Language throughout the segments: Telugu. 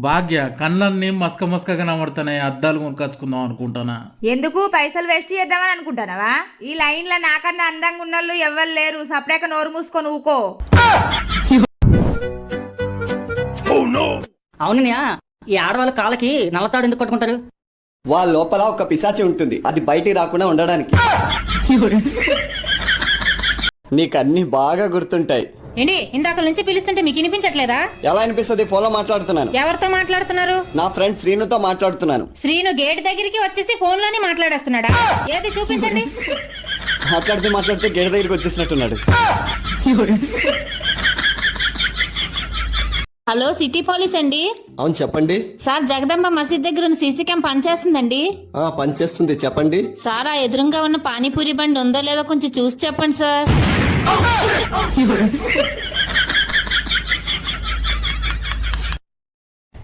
భాగ్య కళ్ళన్నీ మస్క మస్కగా కనబడుతున్నాయి, అద్దాలు కొనుక్కొచ్చుకుందాం అనుకుంటానా. ఎందుకు పైసలు వేస్ట్ చేద్దామని అనుకుంటానవా? ఈ లైన్ లో నాకన్నా అందంగా ఉన్నోళ్ళు ఎవ్వరు లేరు. సపరేక నోరు మూసుకొని ఊకో. అవునయ్యా, ఈ ఆడవాళ్ళ కాళ్ళకి నల్లతాడు ఎందుకు కట్టుకుంటారు? వాళ్ళ లోపల ఒక పిశాచి ఉంటుంది, అది బయటికి రాకుండా ఉండడానికి. నీకు అన్ని బాగా గుర్తుంటాయి. ఏంటి ఇందాక నుంచి పిలుస్తుంటే మీకు వినిపించట్లేదా? ఎలా అనిపిస్తుంది? ఫోన్లో మాట్లాడుతున్నాను. ఎవరితో మాట్లాడుతున్నారు? నా ఫ్రెండ్ శ్రీనుతో మాట్లాడుతున్నాను. శ్రీను గేట్ దగ్గరికి వచ్చేసి ఫోన్ లోనే మాట్లాడేస్తున్నాడా? ఏది చూపించండి. మాట్లాడితే గేట్ దగ్గరికి వచ్చేసినట్టున్నాడు. హలో, సిటీ పోలీస్ అండి. అవును చెప్పండి సార్, జగదంబ మసీద్ దగ్గర ఉన్న సీసీ క్యామ్ పనిచేస్తుందండి. పనిచేస్తుంది చెప్పండి. సార్, ఆ ఎదురుగా ఉన్న పానీపూరి బండి ఉందో లేదో కొంచెం చూసి చెప్పండి సార్.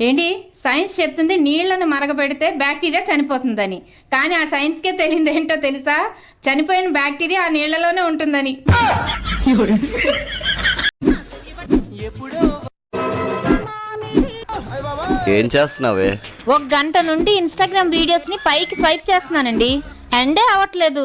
ఏంటి సైన్స్ చెప్తుంది నీళ్లను మరగబెడితే బ్యాక్టీరియా చనిపోతుందని, కానీ ఆ సైన్స్కే తెలియదు ఏంటో తెలుసా? చనిపోయిన బ్యాక్టీరియా ఆ నీళ్లలోనే ఉంటుందని. ఏం చేస్తున్నావే? 1 గంట నుండి ఇన్స్టాగ్రామ్ వీడియోస్ ని పైకి స్వైప్ చేస్తున్నానండి, ఎండే అవ్వట్లేదు.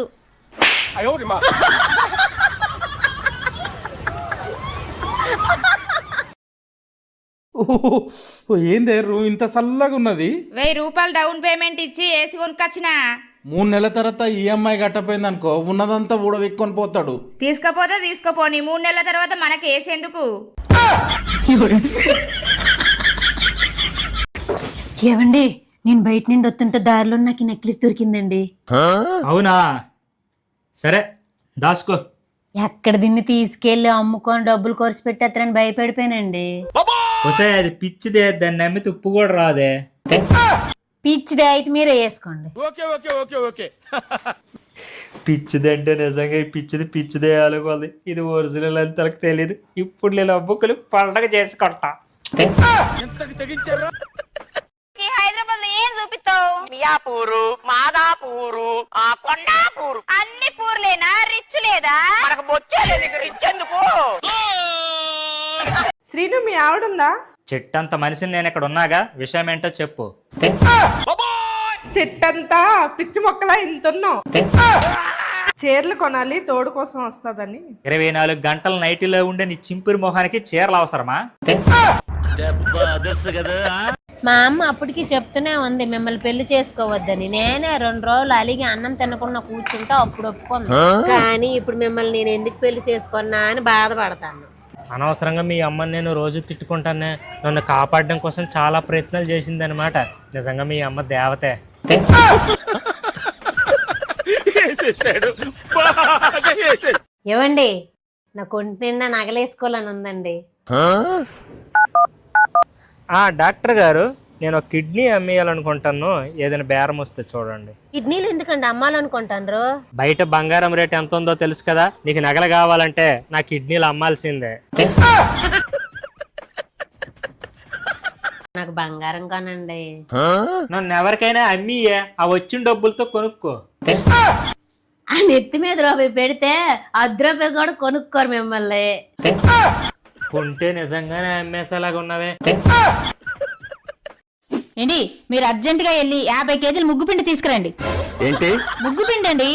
ఏందే రూమ్ ఇంత చల్లగా ఉన్నది? 1000 రూపాయలు డౌన్ పేమెంట్ ఇచ్చి ఏసి కొనుక్కొచ్చినా. 3 నెలల తర్వాత ఈఎంఐ కట్టపోయింది అనుకో, ఉన్నదంతా ఊడవెక్కొని పోతాడు. తీసుకపోతే తీసుకోపోని, 3 నెలల తర్వాత మనకి ఏసి ఎందుకు? ఏవండి, నేను బయట నుండి వస్తుంటే దారిలో నాకు నెక్లెస్ దొరికిందండి. అవునా? సరే దాసుకో. ఎక్కడ దీన్ని తీసుకెళ్లి అమ్ముకొని డబ్బులు ఖర్చు పెట్టేస్తారని భయపడిపోయానండి. ఒకసారి అది పిచ్చిదే, దాన్ని నమ్మి ఉప్పు కూడా రాదే. పిచ్చిదే అయితే మీరే వేసుకోండి. పిచ్చిదంటే నిజంగా ఈ పిచ్చిదే అనుకోండి. ఇది ఒరిజినల్ అని తనకు తెలియదు. ఇప్పుడు నేను అబ్బుకులు పండగ చేసుకుంటా. హైదరాబాద్ లో ఏం చూపిస్తావు? మియాపూరు, మాదాపూరు, కొండాపూరు, అన్ని పూర్లేనా? రిచ్ లేదా? మనకు బొచ్చేది రిచ్ ఎందుకు? శ్రీను, మీ ఆవిడుందా? చెట్టంత మనిషిని నేను ఇక్కడ ఉన్నాగా, విషయం ఏంటో చెప్పు. చెట్టంతా పిచ్చి మొక్కలా ఇంతున్నావు. చీరలు కొనాలి, తోడు కోసం వస్తుందని. 24 గంటల నైటీలో ఉండే నీ చింపురి మొహానికి చీరలు అవసరమా? మా అమ్మ అప్పటికి చెప్తూనే ఉంది మిమ్మల్ని పెళ్లి చేసుకోవద్దని. నేనే 2 రోజులు అలిగి అన్నం తినకుండా కూర్చుంటా, అప్పుడు ఒప్పుకుంది. కానీ ఇప్పుడు మిమ్మల్ని నేను ఎందుకు పెళ్లి చేసుకున్నా అని బాధపడతాను. అనవసరంగా మీ అమ్మని నేను రోజు తిట్టుకుంటానే. నన్ను కాపాడడం కోసం చాలా ప్రయత్నాలు చేసింది అనమాట. నిజంగా మీ అమ్మ దేవతే. ఏవండి, నా కొంటి నిండా నగలేసుకోవాలని ఉందండి. డాక్టర్ గారు, నేను ఒక కిడ్నీ అమ్మేయాలనుకుంటాను, ఏదైనా బేరం వస్తే చూడండి. కిడ్నీలు ఎందుకండి అమ్మాలనుకుంటాను? బయట బంగారం రేట్ ఎంత ఉందో తెలుసు కదా, నీకు నగలు కావాలంటే నా కిడ్నీలు అమ్మాల్సిందే. నాకు బంగారం కొనండి. నన్ను ఎవరికైనా అమ్మియే, ఆ వచ్చిన డబ్బులతో కొనుక్కో. ఆ నెత్తి మీద రూపాయి పెడితే 10 రూపాయలు కూడా కొనుక్కోరు మిమ్మల్ని. కొంటే నిజంగానే అమ్మేసేలాగా ఉన్నవే. ఏంటి మీరు అర్జెంట్ గా వెళ్ళి 50 కేజీలు ముగ్గుపిండి తీసుకురండి. ఏంటి? ముగ్గుపిండి అండి.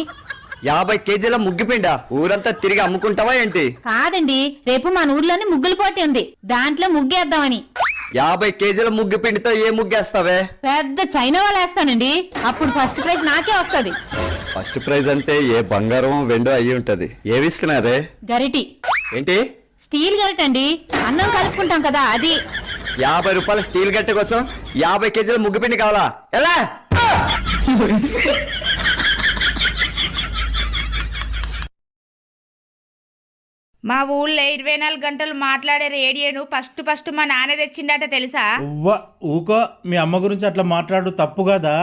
50 కేజీల ముగ్గిపిండా? ఊరంతా తిరిగి అమ్ముకుంటావా ఏంటి? కాదండి, రేపు మన ఊర్లోనే ముగ్గుల పోటీ ఉంది, దాంట్లో ముగ్గేద్దామని. 50 కేజీల ముగ్గిపిండితో ఏ ముగ్గేస్తావే? పెద్ద చైనా వాళ్ళు వేస్తానండి, అప్పుడు ఫస్ట్ ప్రైజ్ నాకే వస్తుంది. ఫస్ట్ ప్రైజ్ అంటే ఏ బంగారం వెండో అయ్యి ఉంటది. ఏవిస్తున్నారే? గరిటి. ఏంటి? స్టీల్ గరిట అండి, అన్నం కలుపుకుంటాం కదా అది. 50 రూపాయల స్టీల్ గట్టె కోసం 50 కేజీల ముగ్గుపిండి కావాలా? ఎలా? మా ఊళ్ళో 24 గంటలు మాట్లాడే రేడియోను ఫస్ట్ మా నాన్న తెచ్చిండట తెలుసా? ఊకో, మీ అమ్మ గురించి అట్లా మాట్లాడు, తప్పు కదా.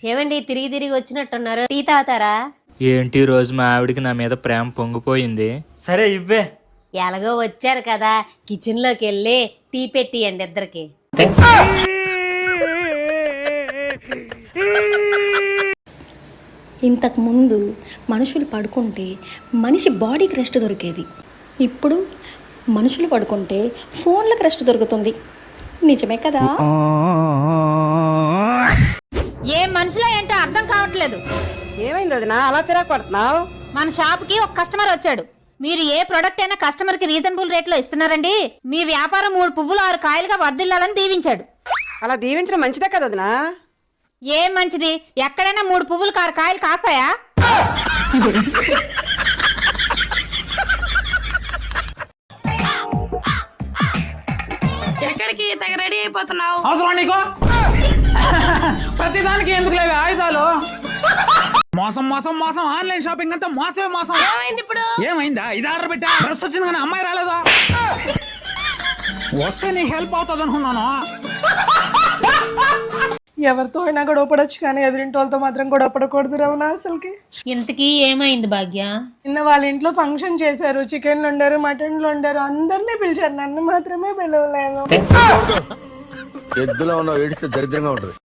ఏమండి, తిరిగి వచ్చినట్టున్నారు, టీ తాగుతారా? ఏంటి రోజు మా ఆవిడికి నా మీద ప్రేమ పొంగిపోయింది. సరే ఇవ్వే. ఎలాగో వచ్చారు కదా, కిచెన్ లోకి వెళ్ళి టీ పెట్టియండి ఇద్దరికి. ఇంతకుముందు మనుషులు పడుకుంటే మనిషి బాడీకి రెస్ట్ దొరికేది. ఇప్పుడు మనుషులు పడుకుంటే ఫోన్లకు రెస్ట్ దొరుకుతుంది. నిజమే కదా? ఏ మనుషులో ఏంటో అర్థం కావట్లేదు. ఏమైంది వదినా అలా తిరగ పడుతున్నావు? మన షాప్ కి ఒక కస్టమర్ వచ్చాడు. మీరు ఏ ప్రొడక్ట్ అయినా కస్టమర్ కి రీజనబుల్ రేట్ లో ఇస్తున్నారండి. మీ వ్యాపారం 3 పువ్వులు 6 కాయలుగా వర్ధిల్లాలని దీవించాడు. అలా దీవించడం మంచిదే కదా వదినా? ఏం మంచిది, ఎక్కడైనా 3 పువ్వులు 6 కాయలు కాస్తాయా? ఎక్కడికి తెగ రెడీ అయిపోతున్నావు? అవసరం నీకు ప్రతిదానికి ఎందుకు లేవే ఆయుధాలు? మోసం మోసం మోసం, ఆన్లైన్ షాపింగ్ అంతా మోసమే మోసం. ఏమైంది ఇప్పుడు? ఏమైందా? ఇది ఆర్డర్ పెట్టా, డ్రెస్ వచ్చింది కానీ అమ్మాయి రాలేదా? వస్తే నీకు హెల్ప్ అవుతుంది అనుకున్నాను. ఎవరితో అయినా గొడవ పడొచ్చు కానీ ఎదురింటి వాళ్ళతో మాత్రం గొడవ పడకూడదు రవణ. అసలుకి ఇంతకీ ఏమైంది భాగ్య? నిన్న వాళ్ళ ఇంట్లో ఫంక్షన్ చేశారు. చికెన్లు వండారు, మటన్లు వండారు, అందరినీ పిలిచారు, నన్ను మాత్రమే పిలవలేదు. ఎద్దులో ఉన్న ఏడిస్తే దరిద్రంగా ఉంటుంది.